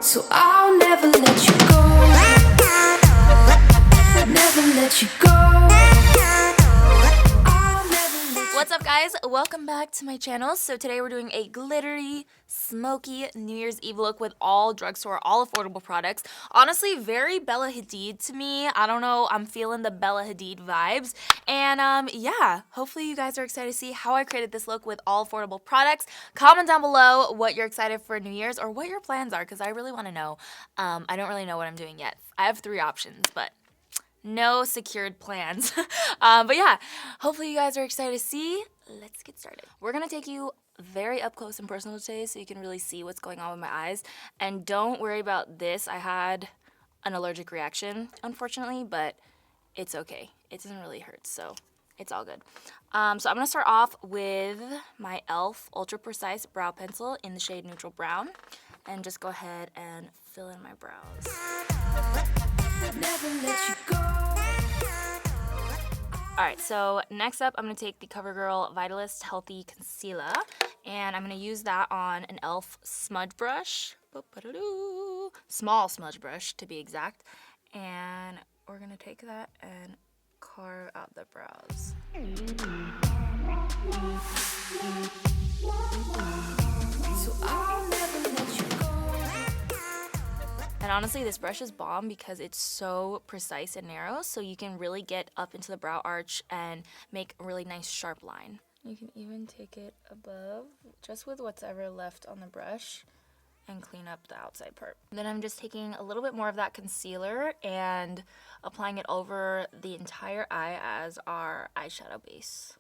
So I'll never let you go. Never let you go. What's up, guys? Welcome back to my channel. So today we're doing a glittery, smoky New Year's Eve look with all drugstore, all affordable products. Honestly, very Bella Hadid to me. I don't know, I'm feeling the Bella Hadid vibes. And yeah, hopefully you guys are excited to see how I created this look with all affordable products. Comment down below what you're excited for New Year's or what your plans are, because I really want to know. I don't really know what I'm doing yet. I have 3 options, but no secured plans. But yeah, hopefully you guys are excited to see. Let's get started. We're gonna take you very up close and personal today so you can really see what's going on with my eyes. And don't worry about this. I had an allergic reaction, unfortunately, but it's okay. It doesn't really hurt, so it's all good. So I'm gonna start off with my e.l.f. Ultra Precise Brow Pencil in the shade Neutral Brown. And just go ahead and fill in my brows. Never let you go. Alright, so next up I'm going to take the Covergirl Vitalist Healthy Concealer, and I'm going to use that on an e.l.f. smudge brush. Small smudge brush, to be exact. And we're going to take that and carve out the brows. So I'll never let you go. And honestly, this brush is bomb because it's so precise and narrow, so you can really get up into the brow arch and make a really nice sharp line. You can even take it above, just with what's ever left on the brush, and clean up the outside part. Then I'm just taking a little bit more of that concealer and applying it over the entire eye as our eyeshadow base,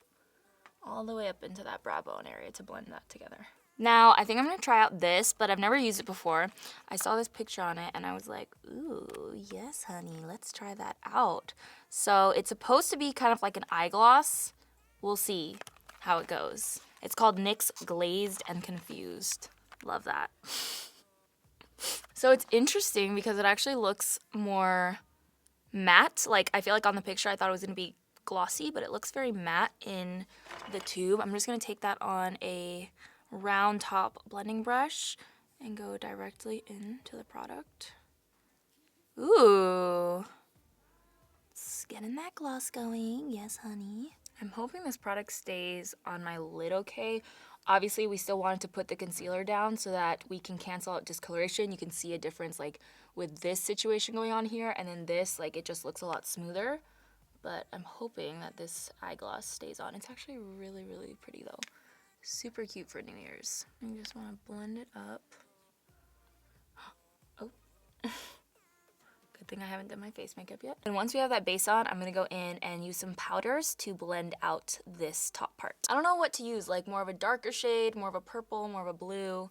all the way up into that brow bone area to blend that together. Now, I think I'm going to try out this, but I've never used it before. I saw this picture on it, and I was like, ooh, yes, honey, let's try that out. So it's supposed to be kind of like an eye gloss. We'll see how it goes. It's called NYX Glazed and Confused. Love that. So it's interesting because it actually looks more matte. Like, I feel like on the picture I thought it was going to be glossy, but it looks very matte in the tube. I'm just going to take that on a round top blending brush and go directly into the product. Ooh, it's getting that gloss going. Yes, honey. I'm hoping this product stays on my lid okay. Obviously, we still wanted to put the concealer down so that we can cancel out discoloration. You can see a difference like with this situation going on here, and then this, like, it just looks a lot smoother. But I'm hoping that this eye gloss stays on. It's actually really, really pretty though. Super cute for New Year's. You just want to blend it up. Oh. Good thing I haven't done my face makeup yet. And once we have that base on, I'm going to go in and use some powders to blend out this top part. I don't know what to use, like more of a darker shade, more of a purple, more of a blue.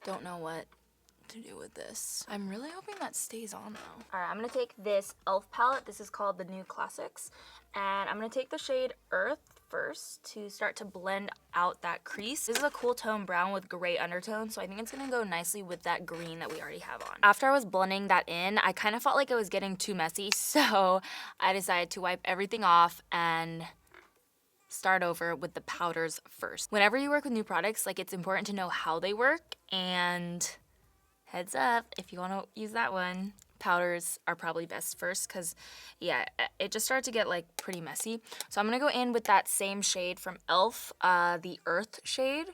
Don't know what to do with this. I'm really hoping that stays on though. Alright, I'm going to take this e.l.f. palette. This is called the New Classics. And I'm going to take the shade Earth first to start to blend out that crease. This is a cool tone brown with gray undertone, so I think it's going to go nicely with that green that we already have on. After I was blending that in, I kind of felt like it was getting too messy, so I decided to wipe everything off and start over with the powders first. Whenever you work with new products, like, it's important to know how they work, and heads up, if you want to use that one, powders are probably best first because, yeah, it just started to get, like, pretty messy. So I'm going to go in with that same shade from e.l.f., the Earth shade,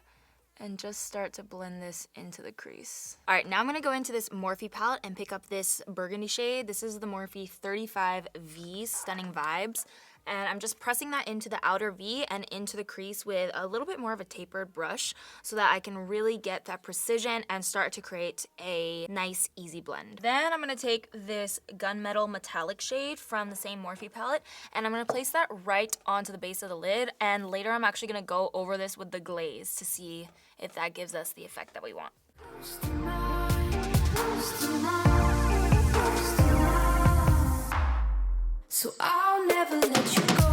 and just start to blend this into the crease. All right, now I'm going to go into this Morphe palette and pick up this burgundy shade. This is the Morphe 35V Stunning Vibes. And I'm just pressing that into the outer V and into the crease with a little bit more of a tapered brush so that I can really get that precision and start to create a nice, easy blend. Then I'm going to take this Gunmetal Metallic shade from the same Morphe palette, and I'm going to place that right onto the base of the lid, and later I'm actually going to go over this with the glaze to see if that gives us the effect that we want. So I'll never let you go.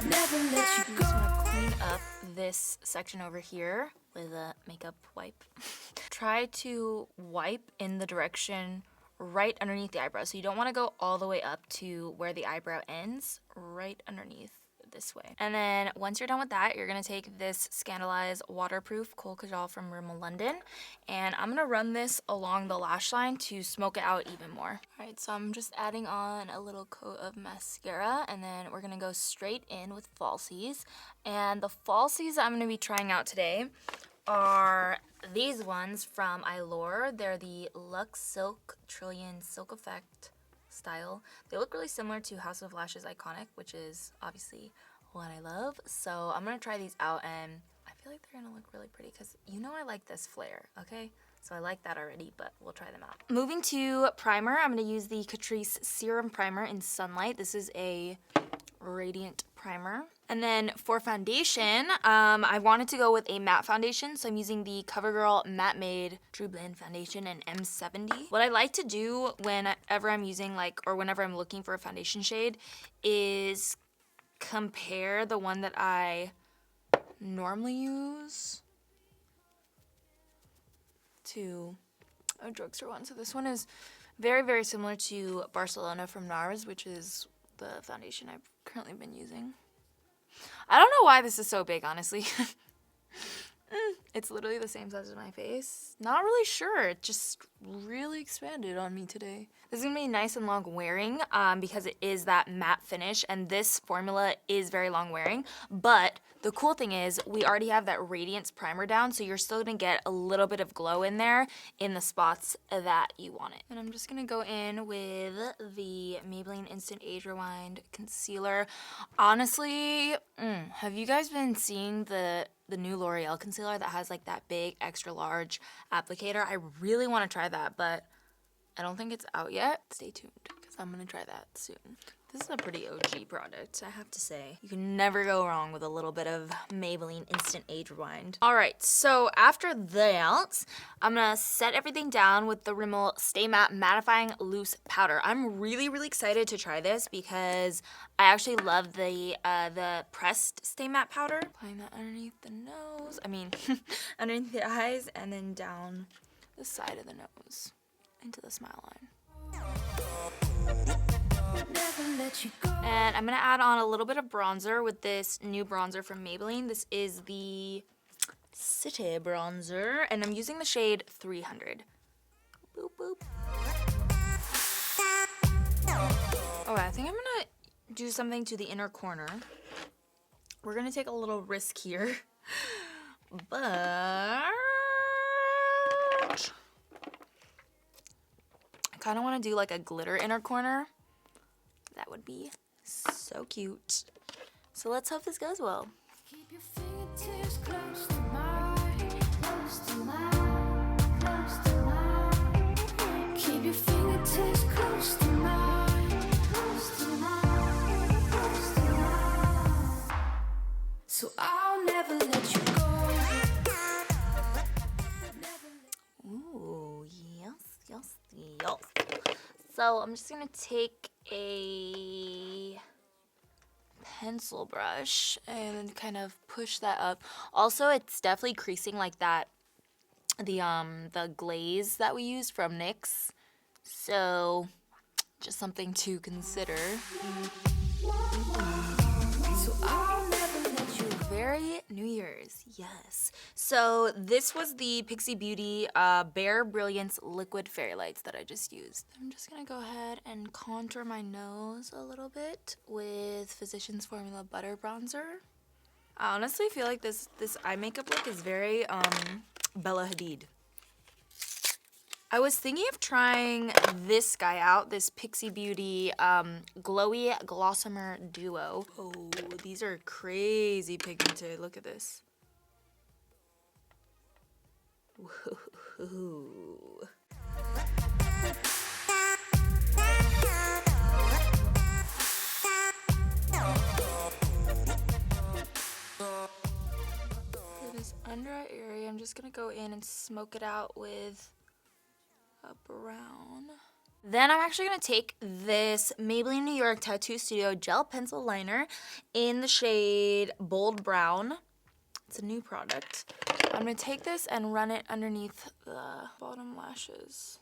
Never let you I'm go. just gonna clean up this section over here with a makeup wipe. Try to wipe in the direction right underneath the eyebrow. So you don't want to go all the way up to where the eyebrow ends, right underneath this way. And then once you're done with that, you're gonna take this Scandaleyes waterproof Kohl Kajal from Rimmel London, and I'm gonna run this along the lash line to smoke it out even more. All right, so I'm just adding on a little coat of mascara, and then we're gonna go straight in with falsies. And the falsies I'm gonna be trying out today are these ones from Eylure. They're the Luxe Silk Trillion Silk Effect style. They look really similar to House of Lashes Iconic, which is obviously what I love. So I'm gonna try these out, and I feel like they're gonna look really pretty because you know I like this flare, okay? So I like that already, but we'll try them out. Moving to primer, I'm gonna use the Catrice Serum Primer in Sunlight. This is a radiant primer. And then for foundation, I wanted to go with a matte foundation, so I'm using the Covergirl Matte Made True Blend Foundation in M70. What I like to do whenever I'm using or whenever I'm looking for a foundation shade is compare the one that I normally use to a drugstore one. So this one is very, very similar to Barcelona from NARS, which is the foundation I've currently been using. I don't know why this is so big, honestly. It's literally the same size as my face. Not really sure. It just really expanded on me today. This is gonna be nice and long wearing because it is that matte finish, and this formula is very long wearing. But the cool thing is we already have that radiance primer down, so you're still gonna get a little bit of glow in there in the spots that you want it. And I'm just gonna go in with the Maybelline Instant Age Rewind Concealer. Honestly, have you guys been seeing the new L'Oreal concealer that has like that big extra large applicator? I really want to try that, but I don't think it's out yet. Stay tuned because I'm going to try that soon. This is a pretty OG product, I have to say. You can never go wrong with a little bit of Maybelline Instant Age Rewind. All right, so after that, I'm gonna set everything down with the Rimmel Stay Matte Mattifying Loose Powder. I'm really, really excited to try this because I actually love the pressed Stay Matte powder. Applying that underneath the nose, underneath the eyes, and then down the side of the nose into the smile line. And I'm gonna add on a little bit of bronzer with this new bronzer from Maybelline. This is the City Bronzer, and I'm using the shade 300. Boop, boop. Oh, I think I'm gonna do something to the inner corner. We're gonna take a little risk here, but I kind of want to do like a glitter inner corner. That would be so cute. So let's hope this goes well. Keep your fingertips close to mine, close to mine, close to mine. Keep your fingertips close to mine, close to mine, close to mine. So I'll never let you go. Ooh, yes, yes, yes. So I'm just gonna take a pencil brush and kind of push that up. Also, it's definitely creasing like that, the glaze that we used from NYX. So just something to consider. So I'll never let you go. Very New Year's, yes. So this was the Pixi Beauty Bare Brilliance Liquid Fairy Lights that I just used. I'm just gonna go ahead and contour my nose a little bit with Physicians Formula Butter Bronzer. I honestly feel like this eye makeup look is very Bella Hadid. I was thinking of trying this guy out, this Pixi Beauty Glowy Glossomer Duo. Oh, these are crazy pigmented. Look at this. Whoa. For this under eye area, I'm just gonna go in and smoke it out with a brown. Then I'm actually gonna take this Maybelline New York Tattoo Studio Gel Pencil Liner in the shade Bold Brown. It's a new product. I'm gonna take this and run it underneath the bottom lashes.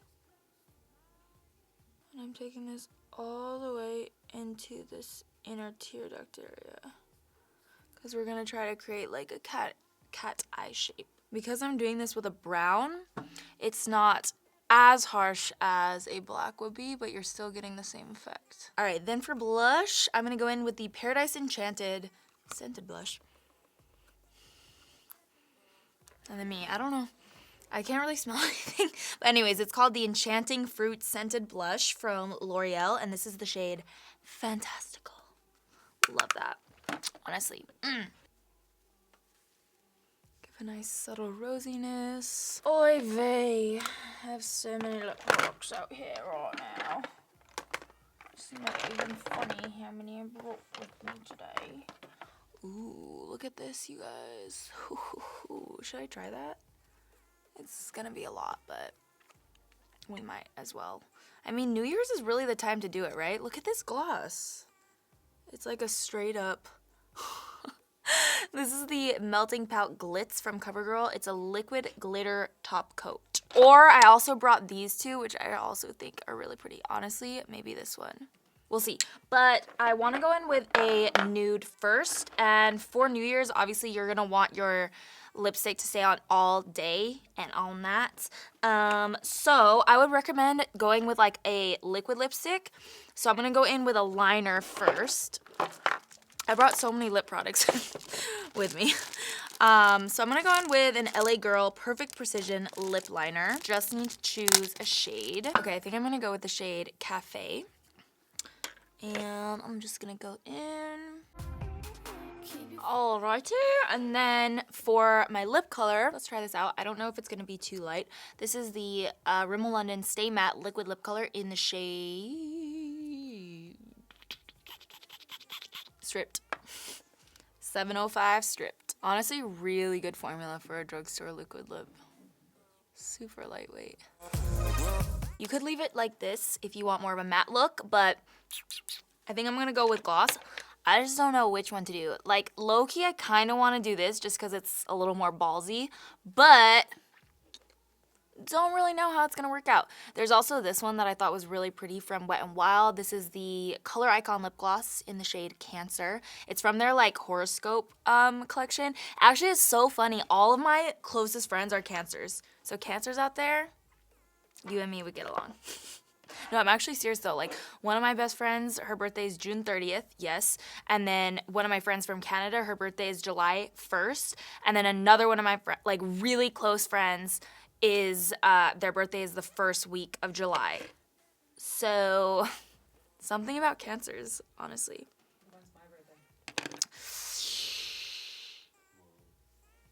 And I'm taking this all the way into this inner tear duct area. because we're gonna try to create like a cat eye shape. Because I'm doing this with a brown, it's not as harsh as a black would be, but you're still getting the same effect. All right, then for blush, I'm gonna go in with the Paradise Enchanted scented blush. And then me, I don't know. I can't really smell anything. But anyways, it's called the Enchanting Fruit Scented Blush from L'Oreal, and this is the shade Fantastical. Love that, honestly. Give a nice subtle rosiness. Oy vey, I have so many lip products out here right now. It's not even funny how many I brought with me today. Ooh, look at this, you guys. Ooh, should I try that? It's gonna be a lot, but we might as well. I mean, New Year's is really the time to do it, right? Look at this gloss. It's like a straight up... This is the Melting Pout Glitz from Covergirl. It's a liquid glitter top coat. Or I also brought these two, which I also think are really pretty. Honestly, maybe this one. We'll see. But I want to go in with a nude first. And for New Year's, obviously, you're going to want your lipstick to stay on all day and all night. So I would recommend going with like a liquid lipstick. So I'm going to go in with a liner first. I brought so many lip products with me. So I'm going to go in with an LA Girl Perfect Precision Lip Liner. Just need to choose a shade. Okay, I think I'm going to go with the shade Cafe. And I'm just going to go in. Alrighty. And then for my lip color, let's try this out. I don't know if it's going to be too light. This is the Rimmel London Stay Matte Liquid Lip Color in the shade... Stripped. 705 Stripped. Honestly, really good formula for a drugstore liquid lip. Super lightweight. You could leave it like this if you want more of a matte look, but I think I'm gonna go with gloss. I just don't know which one to do. Like, low-key, I kind of want to do this just because it's a little more ballsy, but don't really know how it's gonna work out. There's also this one that I thought was really pretty from Wet n Wild. This is the Color Icon lip gloss in the shade Cancer. It's from their like horoscope collection. Actually, it's so funny. All of my closest friends are Cancers. So Cancers out there, you and me would get along. No, I'm actually serious though. Like, one of my best friends, her birthday is June 30th, yes. And then one of my friends from Canada, her birthday is July 1st. And then another one of my like really close friends is their birthday is the first week of July. So something about Cancers, honestly. When's my birthday?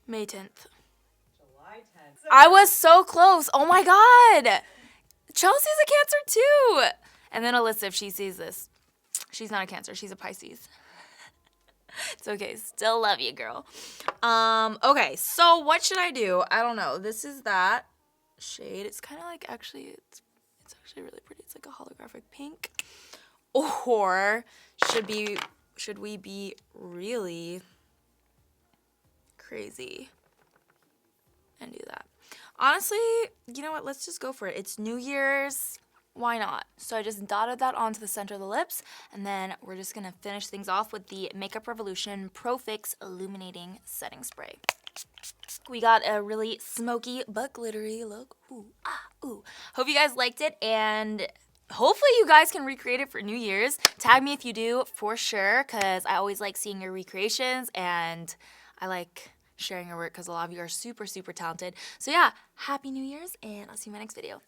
May 10th. July 10th. I was so close. Oh my god. Chelsea's a Cancer too. And then Alyssa, if she sees this, she's not a Cancer, she's a Pisces. It's okay, still love you, girl. Okay, so what should I do? I don't know. This is that shade. It's kind of like, actually, it's actually really pretty. It's like a holographic pink. Or should we be really crazy and do that? Honestly, you know what? Let's just go for it. It's New Year's. Why not? So I just dotted that onto the center of the lips, and then we're just gonna finish things off with the Makeup Revolution Pro Fix Illuminating Setting Spray. We got a really smoky but glittery look. Ooh, ah, ooh. Hope you guys liked it, and hopefully you guys can recreate it for New Year's. Tag me if you do, for sure, because I always like seeing your recreations, and I like sharing your work because a lot of you are super, super talented. So yeah, Happy New Year's, and I'll see you in my next video.